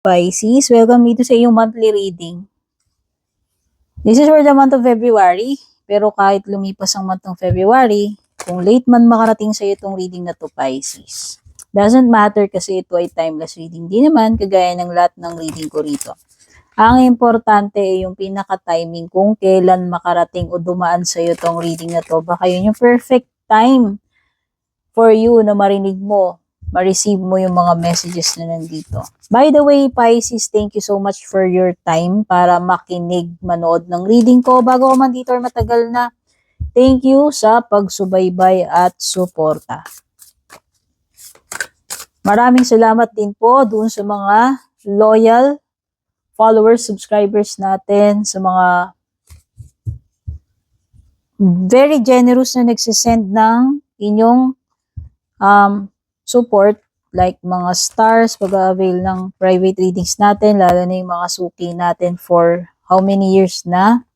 Pisces, welcome dito sa iyong monthly reading. This is for the month of February, pero kahit lumipas ang month ng February, kung late man makarating sa iyo itong reading na to, Pisces. Doesn't matter kasi ito ay timeless reading. Di naman kagaya ng lahat ng reading ko rito. Ang importante ay yung pinaka-timing kung kailan makarating o dumaan sa iyo itong reading na to. Baka yun yung perfect time for you na marinig mo, ma-receive mo yung mga messages na nandito. By the way, Pisces, thank you so much for your time para makinig, manood ng reading ko bago ako man dito or matagal na. Thank you sa pagsubaybay at suporta. Maraming salamat din po doon sa mga loyal followers, subscribers natin, sa mga very generous na nagsisend ng inyong support, like mga stars, pag-avail ng private readings natin, lalo na yung mga suki natin for how many years na.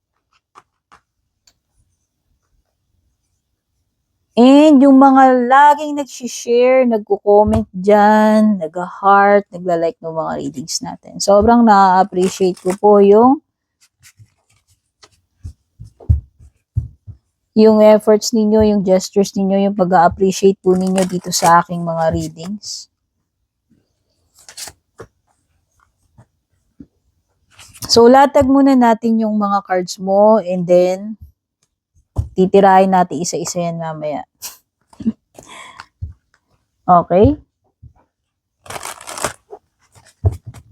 And yung mga laging nag-share, nagko-comment dyan, nag-heart, nagla-like ng mga readings natin. Sobrang na-appreciate ko po yung efforts ninyo, yung gestures ninyo, yung pag-appreciate po ninyo dito sa aking mga readings. So, latag muna natin yung mga cards mo and then titirahin natin isa-isa yan mamaya. Okay?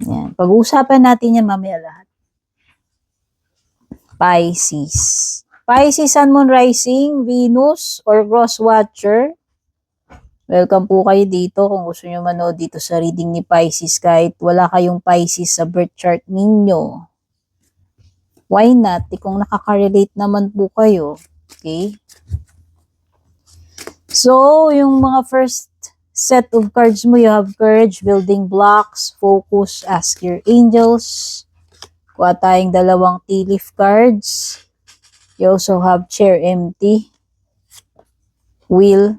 Yan. Pag-uusapan natin yan mamaya lahat. Pisces. Pisces, Sun, Moon, Rising, Venus, or Cross Watcher. Welcome po kayo dito kung gusto nyo manood dito sa reading ni Pisces kahit wala kayong Pisces sa birth chart ninyo. Why not? Kung nakaka-relate naman po kayo. Okay? So, yung mga first set of cards mo, you have Courage, Building Blocks, Focus, Ask Your Angels. Kuha tayong dalawang tea leaf cards. You also have Chair Empty, Wheel,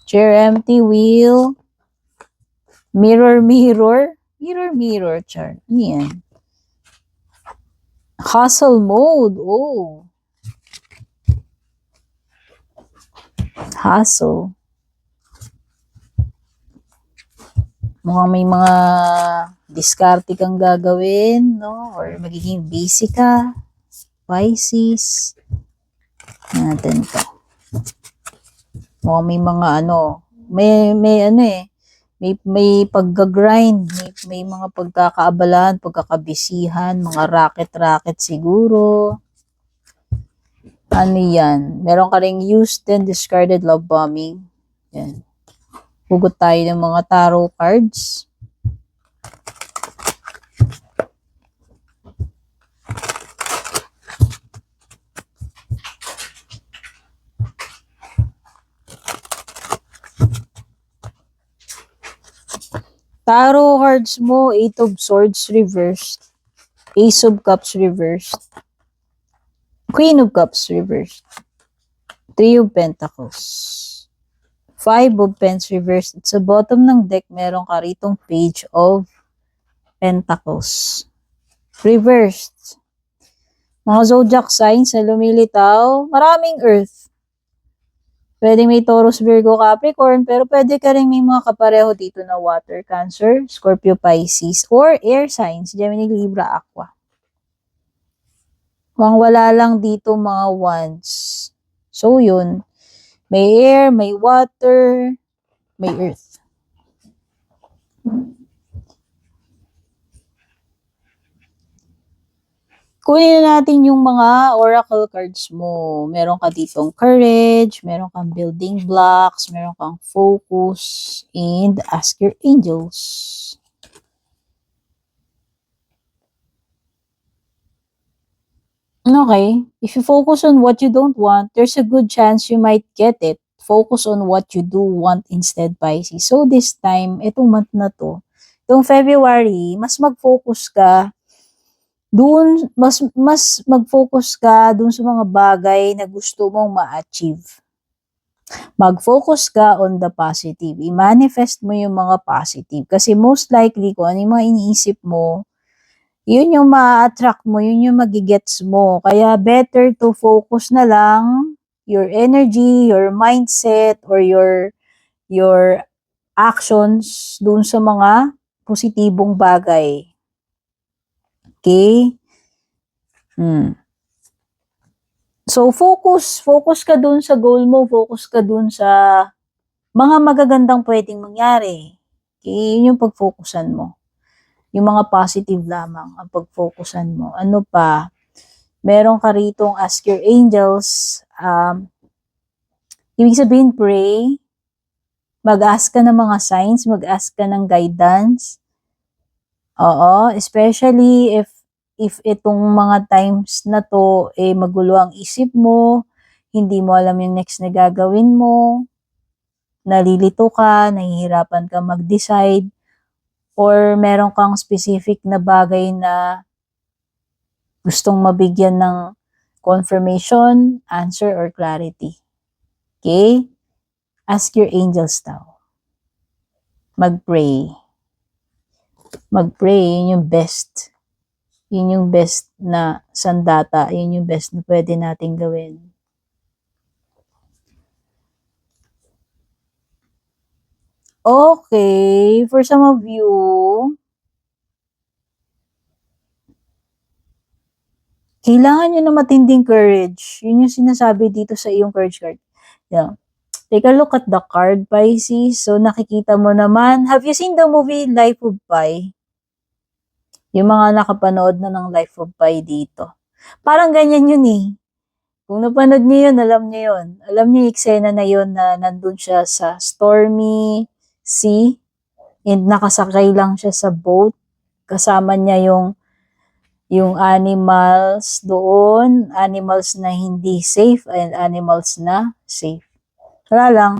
Chair Empty, Wheel, Mirror, Mirror, Mirror, Mirror chart. Ano yan? Hustle Mode. Oh. Hustle. Mukhang may mga diskarte kang gagawin, no? Or magiging busy ka. Pisces. Natin to. Mukhang may mga may pagga-grind, may mga pagkakaabalahan, pagkakabisihan, mga racket siguro. Ano yan? Meron ka ring used and discarded love bombing. Yan. Hugot tayo ng mga tarot cards. Tarot cards mo, 8 of Swords reversed, Ace of Cups reversed, Queen of Cups reversed, 3 of Pentacles, 5 of Pens reversed. At sa bottom ng deck, meron ka ritong Page of Pentacles reversed. Mga zodiac signs na lumilitaw, maraming Earth. Pwede may Taurus, Virgo, Capricorn, pero pwede ka rin may mga kapareho dito na Water, Cancer, Scorpio, Pisces, or Air signs, Gemini, Libra, Aqua. Kung wala lang dito mga Wands. So yun, may Air, may Water, may Earth. Kunin na natin yung mga oracle cards mo. Meron ka ditong Courage, meron kang Building Blocks, meron kang Focus, and Ask Your Angels. Okay, if you focus on what you don't want, there's a good chance you might get it. Focus on what you do want instead, Pisces. So this time, itong month na to, itong February, mas mag-focus ka doon, mas mag-focus ka doon sa mga bagay na gusto mong ma-achieve. Mag-focus ka on the positive. I-manifest mo yung mga positive. Kasi most likely, kung ano yung mga iniisip mo, yun yung ma-attract mo, yun yung magigets mo. Kaya better to focus na lang your energy, your mindset, or your actions dun sa mga positibong bagay. Okay? So, focus ka dun sa goal mo, focus ka dun sa mga magagandang pwedeng mangyari. Okay? Yun yung pag-focusan mo. Yung mga positive lamang ang pag-focusan mo. Ano pa? Meron ka ritong ask your angels. Ibig sabihin, pray. Mag-ask ka ng mga signs, mag-ask ka ng guidance. Oo, especially if itong mga times na to, magulo ang isip mo, hindi mo alam yung next na gagawin mo, nalilito ka, nahihirapan ka mag-decide, or meron kang specific na bagay na gustong mabigyan ng confirmation, answer, or clarity. Okay? Ask your angels daw. Mag-pray. Mag-pray, yun yung best. Yun yung best na sandata. Yun yung best na pwede nating gawin. Okay, for some of you, kailangan nyo na matinding courage. Yun yung sinasabi dito sa iyong courage card. Yeah. Take a look at the card, Pisces. So, nakikita mo naman. Have you seen the movie Life of Pi? Yung mga nakapanood na ng Life of Pi dito. Parang ganyan yun eh. Kung napanood niyo yun, alam niyo yun. Alam niyo yung eksena na yun na nandun siya sa stormy sea and nakasakay lang siya sa boat. Kasama niya yung animals doon, animals na hindi safe and animals na safe. Wala lang,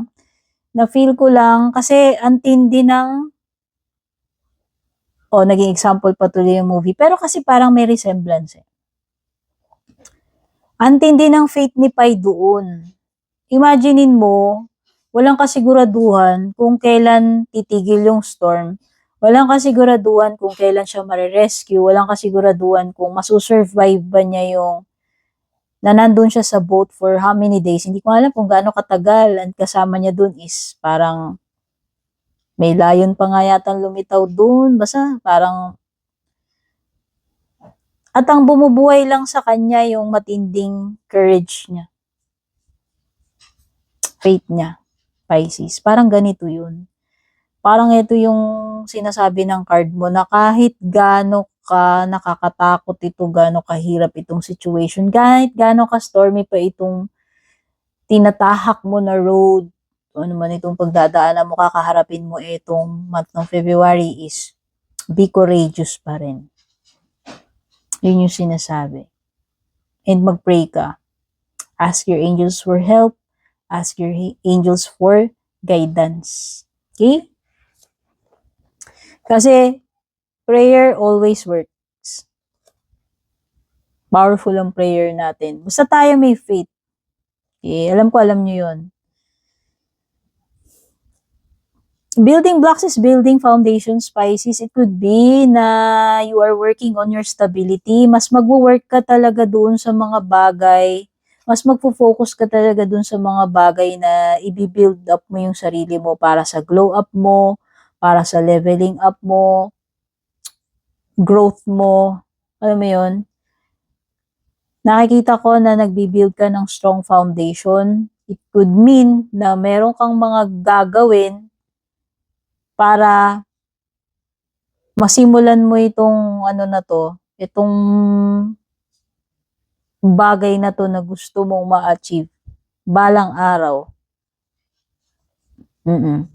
na-feel ko lang kasi ang tindi ng naging example pa tuloy yung movie. Pero kasi parang may resemblance eh. Ang tindi ng fate ni Pai doon. Imaginein mo, walang kasiguraduhan kung kailan titigil yung storm. Walang kasiguraduhan kung kailan siya marirescue. Walang kasiguraduhan kung masusurvive ba niya yung na nandun siya sa boat for how many days. Hindi ko alam kung gaano katagal. And kasama niya dun is parang may layon pa nga yatang lumitaw dun. Basta parang at ang bumubuhay lang sa kanya yung matinding courage niya. Faith niya. Pisces. Parang ganito yun. Parang ito yung sinasabi ng card mo na kahit gaano ka nakakatakot ito, gaano kahirap itong situation, kahit gaano ka stormy pa itong tinatahak mo na road, ano man itong pagdadaanan mo, kakaharapin mo itong month ng February is be courageous pa rin. Yun yung sinasabi. And mag-pray ka. Ask your angels for help. Ask your angels for guidance. Okay? Kasi prayer always works. Powerful ang prayer natin. Basta tayo may faith. Okay? Alam nyo yun. Building blocks is building foundations, Pisces. It could be na you are working on your stability. Mas magwo-work ka talaga doon sa mga bagay. Mas magfo-focus ka talaga doon sa mga bagay na i-build up mo yung sarili mo para sa glow up mo, para sa leveling up mo, growth mo. Alam mo yun? Nakikita ko na nagbi-build ka ng strong foundation. It could mean na meron kang mga gagawin para masimulan mo itong itong bagay na to na gusto mong ma-achieve balang araw.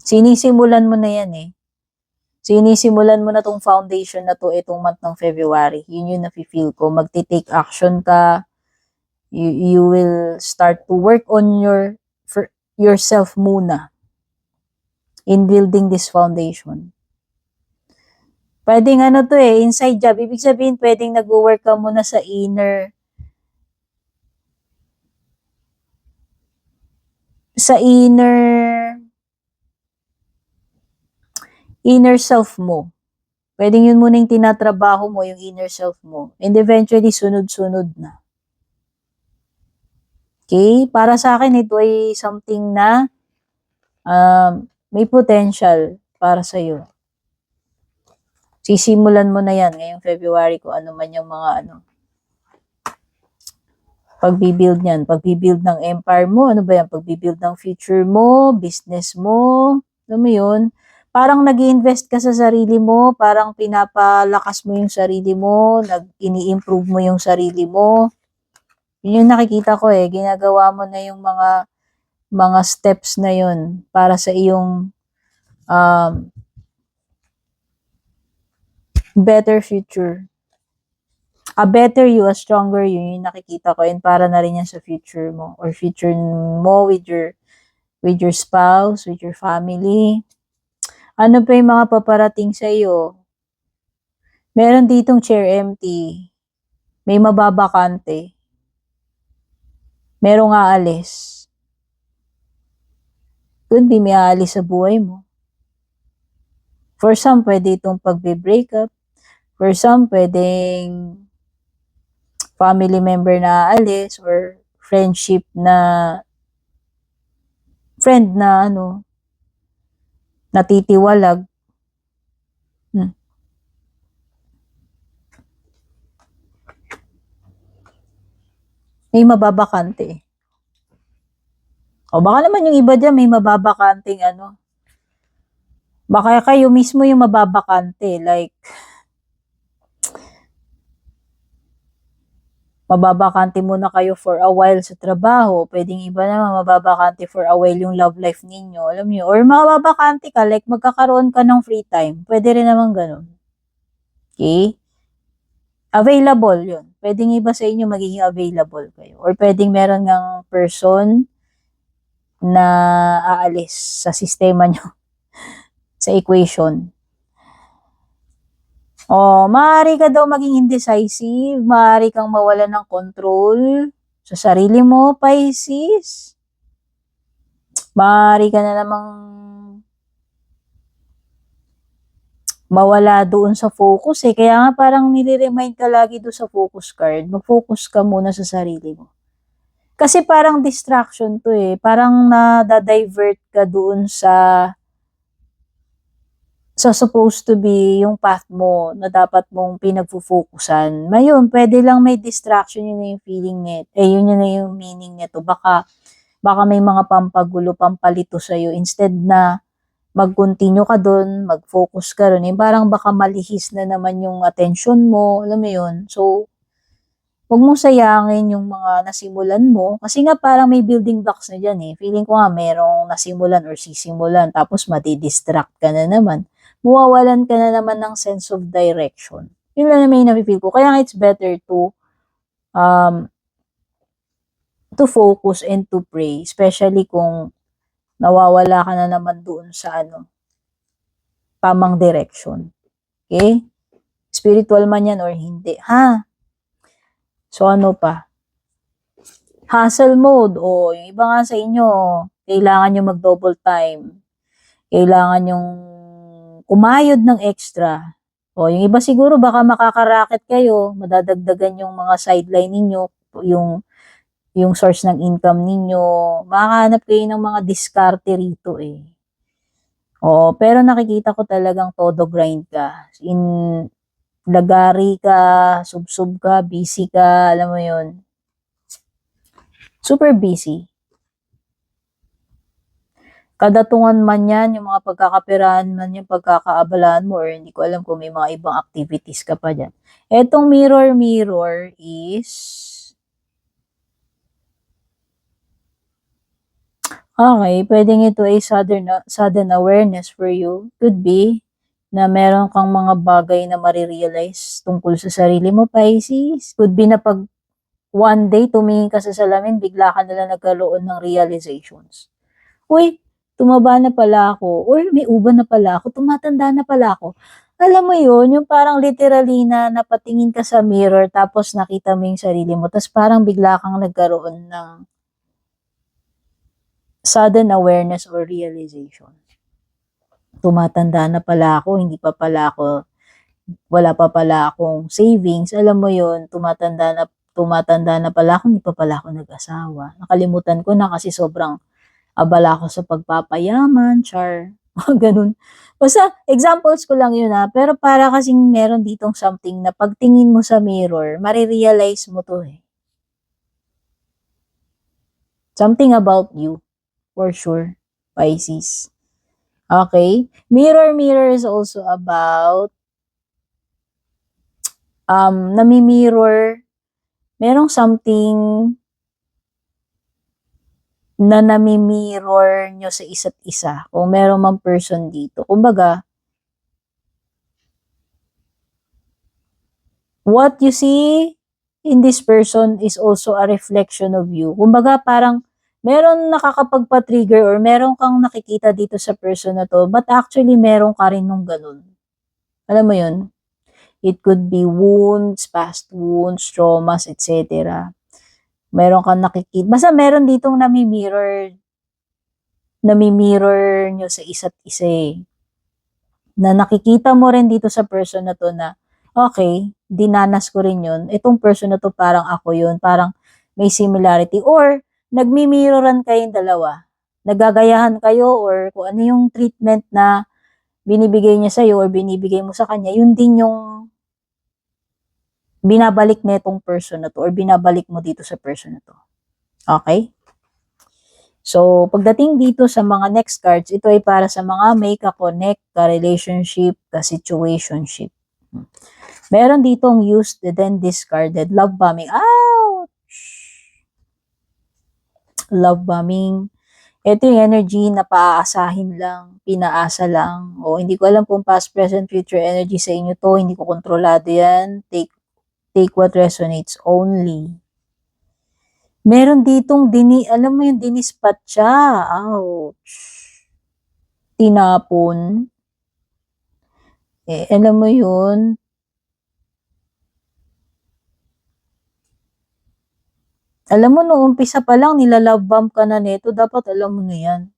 Sinisimulan mo na yan eh. Sinisimulan mo na tong foundation na to itong month ng February. Yun yung nafe-feel ko. Magti-take action ka. You will start to work on yourself muna in building this foundation. Pwedeng inside job. Ibig sabihin, pwedeng nag-work ka muna sa inner sa inner self mo. Pwedeng yun muna yung tinatrabaho mo, yung inner self mo. And eventually, sunod-sunod na. Okay? Para sa akin, ito ay something na may potential para sa'yo. Sisimulan mo na yan ngayong February kung ano man yung mga pagbibuild niyan. Pagbibuild ng empire mo, ano ba yan? Pagbibuild ng future mo, business mo, alam mo yun? Parang nag-invest ka sa sarili mo, parang pinapalakas mo yung sarili mo, ini-improve mo yung sarili mo. Yun yung nakikita ko ginagawa mo na yung mga steps na yun para sa iyong better future. A better you, a stronger you, yung nakikita ko, and para na rin yan sa future mo, or future mo with your spouse, with your family. Ano pa yung mga paparating sa iyo? Meron ditong chair empty. May mababakante. Merong aalis. Could be may aalis sa buhay mo. For some, pwede itong pagbe-break up. For some, pwedeng family member na aalis or friendship na friend na natitiwalag. May mababakante. O baka naman yung iba dyan may mababakanting baka kayo mismo yung mababakante, like mababakante muna kayo for a while sa trabaho, pwedeng iba naman mababakante for a while yung love life ninyo, alam niyo, or mababakante ka, like magkakaroon ka ng free time, pwede rin naman ganun. Okay? Available yun. Pwedeng iba sa inyo magiging available kayo, or pwedeng meron ng person na aalis sa sistema nyo, sa equation. Maaari ka daw maging indecisive, maaari kang mawala ng control sa sarili mo, Pisces. Maaari ka na namang mawala doon sa focus Kaya nga parang nire-remind ka lagi doon sa focus card. Mag-focus ka muna sa sarili mo. Kasi parang distraction to Parang na-divert ka doon sa supposed to be yung path mo na dapat mong pinagfo-focusan. Ngayon, pwede lang may distraction, yun na yung feeling nito. Yun na yung meaning nito. Baka may mga pampagulo, pampalito sa'yo. Instead na mag-continue ka doon, mag-focus ka doon, parang baka malihis na naman yung attention mo. Alam mo yun? So, huwag mong sayangin yung mga nasimulan mo. Kasi nga parang may building blocks na dyan Feeling ko nga merong nasimulan or sisimulan. Tapos madidistract ka na naman. Mawawalan ka na naman ng sense of direction. Yun lang naman yung napipil ko. Kaya it's better to focus and to pray. Especially kung nawawala ka na naman doon sa tamang direction. Okay? Spiritual man yan or hindi. So ano pa? Hustle mode. Yung iba nga sa inyo, kailangan nyo mag-double time. Kailangan yung kumayod ng extra. Yung iba siguro baka makakaraket kayo, madadagdagan yung mga sideline ninyo, yung source ng income ninyo. Makakahanap kayo ng mga diskarte rito pero nakikita ko talagang todo grind ka. Lagari ka, sub-sub ka, busy ka, alam mo yun. Super busy. Kadatungan man yan, yung mga pagkakapirahan man yan, pagkakaabalahan mo, or hindi ko alam kung may mga ibang activities ka pa dyan. Etong mirror is, okay, pwedeng ito ay sudden awareness for you. Could be na meron kang mga bagay na marirealize tungkol sa sarili mo, Pisces. Could be na pag one day tumingin ka sa salamin, bigla ka nalang nagkaroon ng realizations. Uy, tumaba na pala ako, or may uban na pala ako, tumatanda na pala ako. Alam mo yun, yung parang literally na napatingin ka sa mirror, tapos nakita mo yung sarili mo, tapos parang bigla kang nagkaroon ng sudden awareness or realization. Tumatanda na pala ako, wala pa pala akong savings. Alam mo yon, tumatanda na pala ako, hindi pa pala ako nag-asawa. Nakalimutan ko na kasi sobrang abala ako sa pagpapayaman, char, ganun. Basta, examples ko lang yun ha, pero para kasing meron ditong something na pagtingin mo sa mirror, marirealize mo to eh. Something about you, for sure, Pisces. Okay? Mirror is also about nami-mirror, merong something na nami-mirror nyo sa isa't isa. Kung meron mang person dito. Kumbaga, what you see in this person is also a reflection of you. Kumbaga, parang meron nakakapagpa-trigger or meron kang nakikita dito sa person na to, but actually meron ka rin nung ganun. Alam mo yun? It could be wounds, past wounds, traumas, etc. Meron kang nakikita. Basta meron ditong nami-mirror nyo sa isa't isa eh. Na nakikita mo rin dito sa person na to na, okay, dinanas ko rin yun. Itong person na to parang ako yun. Parang may similarity. Or, nagmi-mirroran kayong dalawa. Nagagayahan kayo or kung ano yung treatment na binibigay niya sa'yo or binibigay mo sa kanya, yun din yung binabalik netong person na to or binabalik mo dito sa person na to. Okay? So, pagdating dito sa mga next cards, ito ay para sa mga may ka-connect, ka-relationship, ka-situationship. Meron ditong used, then discarded, love bombing. Ouch! Love bombing. Ito yung energy na paaasahin lang, pinaasa lang. O hindi ko alam kung past, present, future energy sa inyo to. Hindi ko kontrolado yan. Take what resonates only. Meron ditong alam mo yung dinispat siya. Ouch. Tinapon. Alam mo yun. Alam mo, nung umpisa pa lang, nilalove bomb ka na neto, dapat alam mo na yan.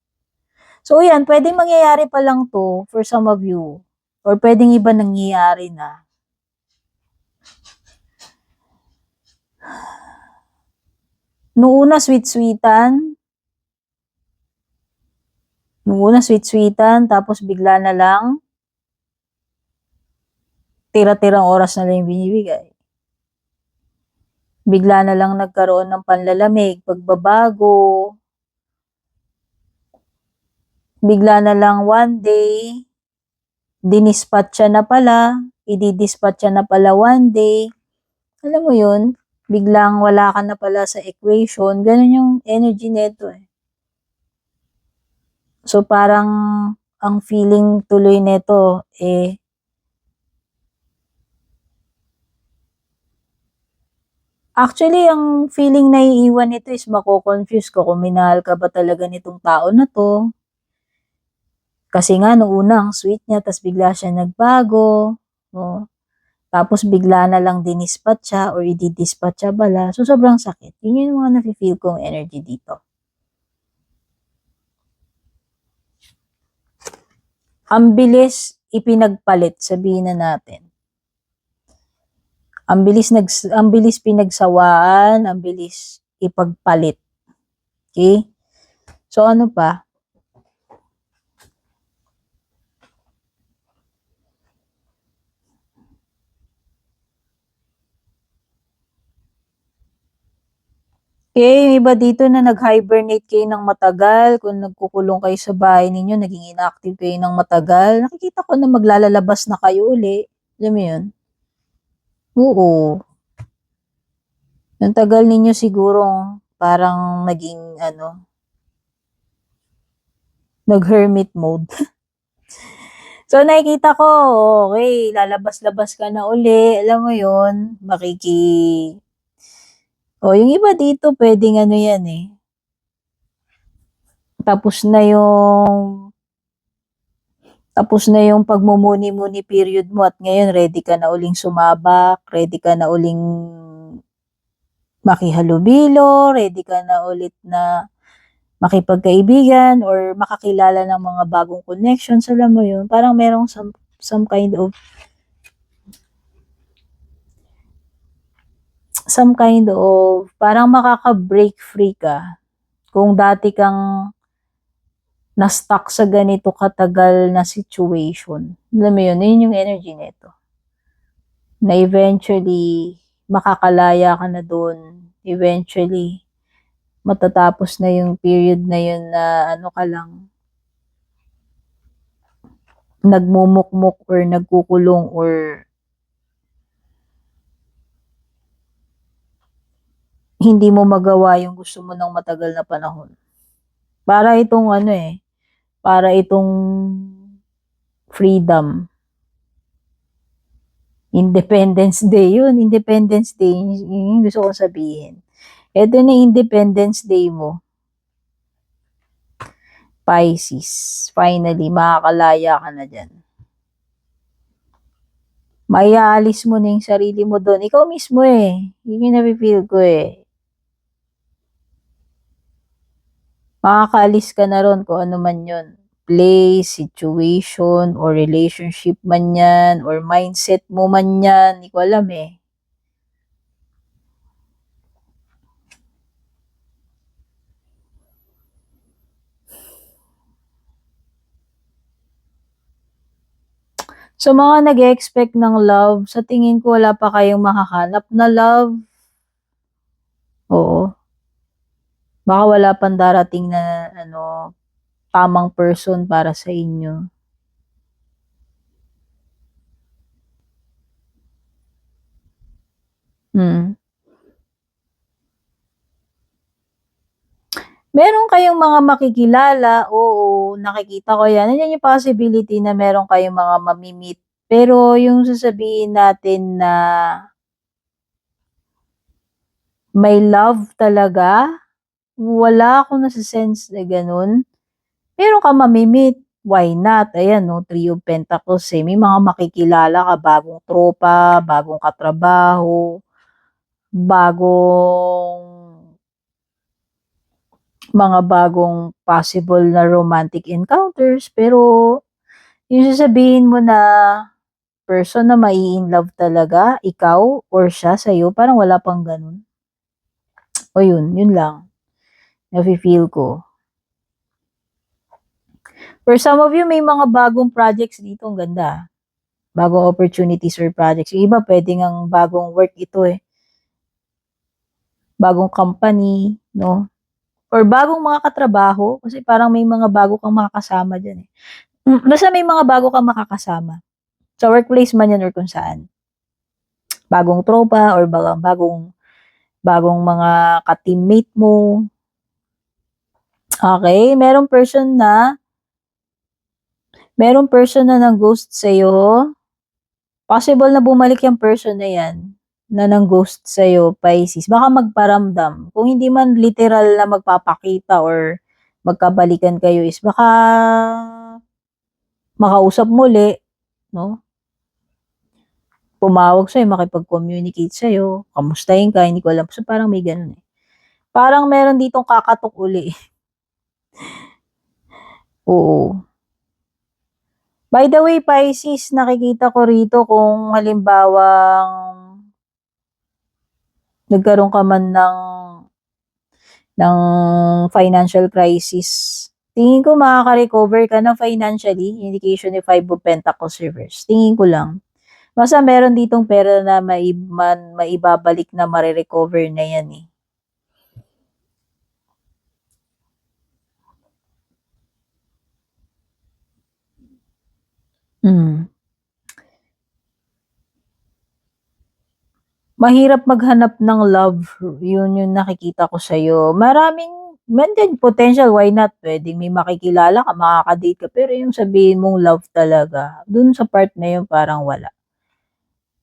So, yan, pwedeng mangyayari pa lang to for some of you. Or pwedeng iba nangyayari na. Noong una, sweet-sweetan. Tapos bigla na lang, tira-tirang oras na lang yung binibigay. Bigla na lang nagkaroon ng panlalamig, pagbabago. Bigla na lang one day, dinispatcha na pala, ididispatcha na pala one day. Alam mo yun, biglang wala ka na pala sa equation. Ganun yung energy neto eh. So parang ang feeling tuloy neto eh, actually, ang feeling na iiwan nito is mako-confuse ko kung minahal ka ba talaga nitong tao na to. Kasi nga, noong unang sweet niya, tapos bigla siya nagbago. Oh. Tapos bigla na lang dinispatcha or ididispatcha bala. So, sobrang sakit. Yun yung mga nafe-feel kong energy dito. Ang bilis ipinagpalit, sabihin na natin. Ang bilis pinagsawaan, ang bilis ipagpalit. Okay? So, ano pa? Okay, yung iba dito na nag-hibernate kayo ng matagal, kung nagkukulong kayo sa bahay ninyo, naging inactive kayo ng matagal, nakikita ko na maglalabas na kayo uli. Alam mo yun? Oo. Ang tagal ninyo sigurong parang naging, nag-hermit mode. So, nakikita ko, okay, lalabas-labas ka na uli. Alam mo yun, yung iba dito, pwedeng yan eh. Tapos na yung pagmumuni-muni period mo at ngayon ready ka na uling sumabak, ready ka na uling makihalubilo, ready ka na ulit na makipagkaibigan or makakilala ng mga bagong connections, alam mo yun, parang merong some kind of parang makaka-break free ka kung dati kang na-stuck sa ganito katagal na situation. Alam mo yun, yun yung energy nito. Na eventually, makakalaya ka na doon. Eventually, matatapos na yung period na yun na ano ka lang, nagmumukmuk or nagkukulong or hindi mo magawa yung gusto mo ng matagal na panahon. Para itong para itong freedom. Independence Day yun. Independence Day, yun yung gusto kong sabihin. Ito na Independence Day mo. Pisces. Finally, makakalaya ka na dyan. Maiaalis mo na yung sarili mo doon. Ikaw mismo eh. Yun yung napipil ko eh. Makakaalis ka na ron kung ano man yun. Place, situation, or relationship man yan, or mindset mo man yan. Hindi ko alam eh. So, mga nag-expect ng love, sa tingin ko wala pa kayong makahanap na love. Oo. Baka wala pang darating na, tamang person para sa inyo. Hmm. Meron kayong mga makikilala, oo, nakikita ko yan. Nandiyan yung possibility na meron kayong mga mamimit. Pero yung sasabihin natin na may love talaga, wala akong nasa-sense na ganun. Meron ka mamimit, why not? Ayan, no, Three of Pentacles eh. May mga makikilala ka, bagong tropa, bagong katrabaho, mga bagong possible na romantic encounters. Pero, yung sasabihin mo na person na mai-in love talaga, ikaw or siya sa'yo, parang wala pang ganun. O yun lang. Nafe-feel ko. For some of you, may mga bagong projects dito, ang ganda. Bagong opportunities or projects. Yung iba, pwedeng ang bagong work ito eh. Bagong company, no? Or bagong mga katrabaho, kasi parang may mga bago kang makakasama dyan eh. Basta may mga bago kang makakasama. Sa workplace man yan or kung saan. Bagong tropa or bagong mga ka-teammate mo. Okay, merong person na nang ghost sa'yo. Possible na bumalik yung person na yan na nang ghost sa'yo, Pisces. Baka magparamdam. Kung hindi man literal na magpapakita or magkabalikan kayo is baka makausap muli, no? Tumawag sa'yo, makipag-communicate sa'yo, kamustahin ka, hindi ko alam. So, parang may ganun eh. Parang meron ditong kakatok uli. Oo. By the way, Pisces, nakikita ko rito kung halimbawang nagkaroon ka man ng financial crisis. Tingin ko makaka-recover ka na financially. Indication ni Five of Pentacles reverse. Tingin ko lang. Basta meron ditong pera na maibabalik na marirecover na yan eh. Mahirap maghanap ng love. Yun yung nakikita ko sa'yo. Maraming potential, why not? Pwedeng may makikilala ka, makakadate ka, pero yung sabihin mong love talaga, dun sa part na yun parang wala.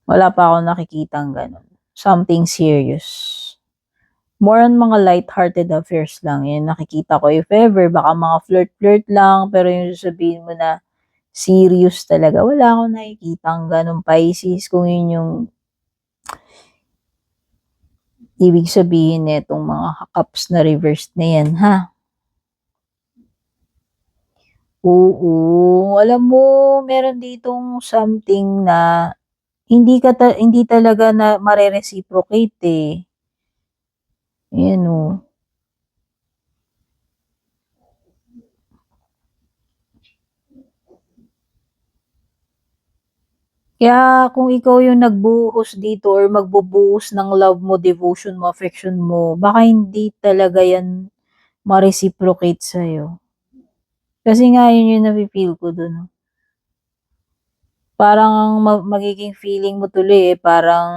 Wala pa akong nakikitang ganun. Something serious. More on mga light-hearted affairs lang. Yun nakikita ko. If ever, baka mga flirt-flirt lang, pero yung sabihin mo na serious talaga, wala akong nakikitang ganun, Pisces. Kung yun yung ibig sabihin netong mga cups na reversed na yan, ha? Oo, alam mo meron ditong something na hindi talaga na mare-reciprocate, eh. Ayan, oh. Kaya kung ikaw yung nagbuhos dito or magbubuhos ng love mo, devotion mo, affection mo, baka hindi talaga yan ma-reciprocate sa'yo. Kasi nga yun yung nafi-feel ko dun. Parang ang magiging feeling mo tuloy, eh, parang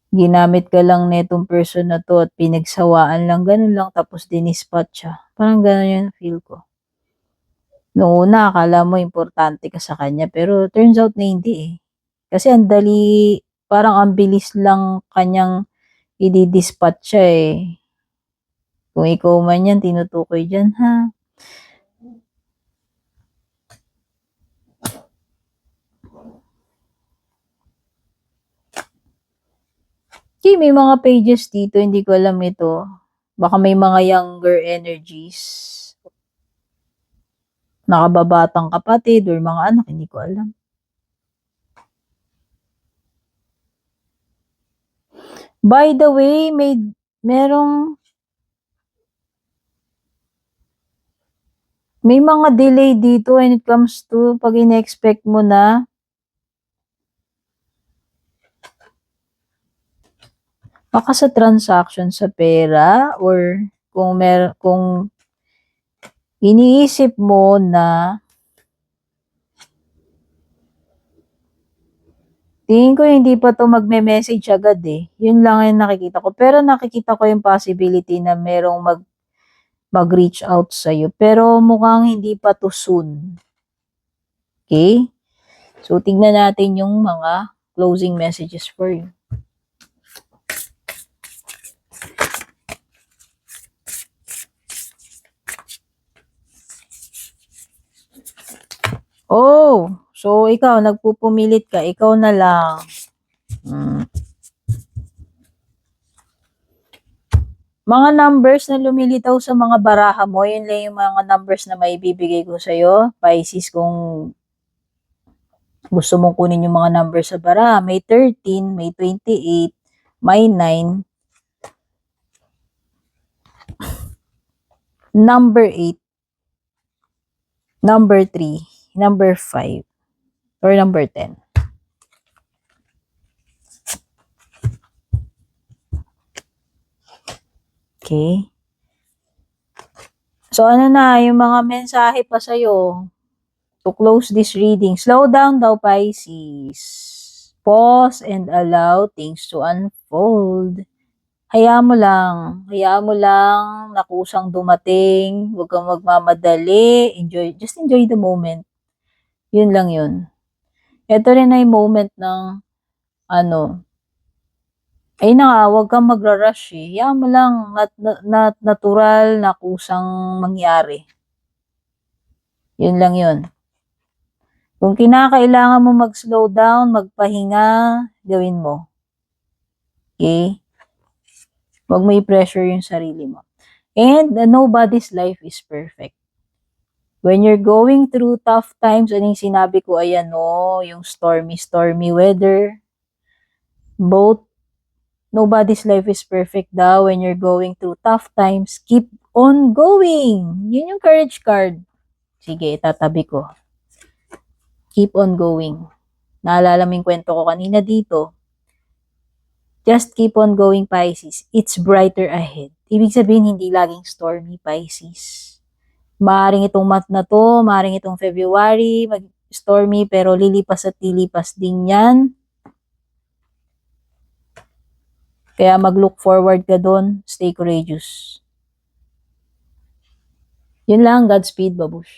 ginamit ka lang netong person na 'to at pinagsawaan lang, gano'n lang tapos dinispat siya. Parang gano'n yung feel ko. Noong una akala mo importante ka sa kanya pero turns out na hindi, eh. Kasi ang dali parang ang bilis lang kanyang idi-dispatch siya, eh. Kung ikaw man 'yan tinutukoy diyan, ha? Okay, may mga pages dito, hindi ko alam ito. Baka may mga younger energies, nakababatang kapatid or mga anak, hindi ko alam. By the way, merong may mga delay dito when it comes to 'pag ine-expect mo na. Baka sa transaction sa pera or kung iniisip mo na tingin ko hindi pa 'to magme-message agad, eh. Yun lang yung nakikita ko. Pero nakikita ko yung possibility na merong mag-reach out sa'yo, pero mukhang hindi pa 'to soon, okey? So, tignan natin yung mga closing messages for you. Oh, so ikaw nagpupumilit ka, ikaw na lang. Hmm. Mga numbers na lumilitaw sa mga baraha mo, yun lang yung mga numbers na maibibigay ko sa'yo, Pisces, kung gusto mong kunin yung mga numbers sa baraha. May 13, may 28, may 9, number 8, number 3, number 5, or number 10. Okay? So, ano na, yung mga mensahe pa sa'yo to close this reading. Slow down daw, Pisces. Pause and allow things to unfold. Hayaan mo lang na kusang dumating, huwag kang magmamadali, just enjoy the moment. Yun lang yun. Ito rin ay moment ng ano, ayun na nga, huwag kang magra-rush, eh. Hayaan mo lang natural na kusang mangyari. Yun lang yun. Kung kinakailangan mo mag-slow down, magpahinga, gawin mo. Okay? Huwag mo i-pressure yung sarili mo. And nobody's life is perfect. When you're going through tough times, anong sinabi ko, ayan no, yung stormy weather, both, nobody's life is perfect daw. When you're going through tough times, keep on going. Yun yung courage card. Sige, itatabi ko. Keep on going. Naalala mo yung kwento ko kanina dito. Just keep on going, Pisces. It's brighter ahead. Ibig sabihin, hindi laging stormy, Pisces. Maaring itong month na to, maaring itong February, mag-stormy, pero lilipas at lilipas din yan. Kaya mag-look forward ka doon. Stay courageous. Yun lang. Godspeed, babush.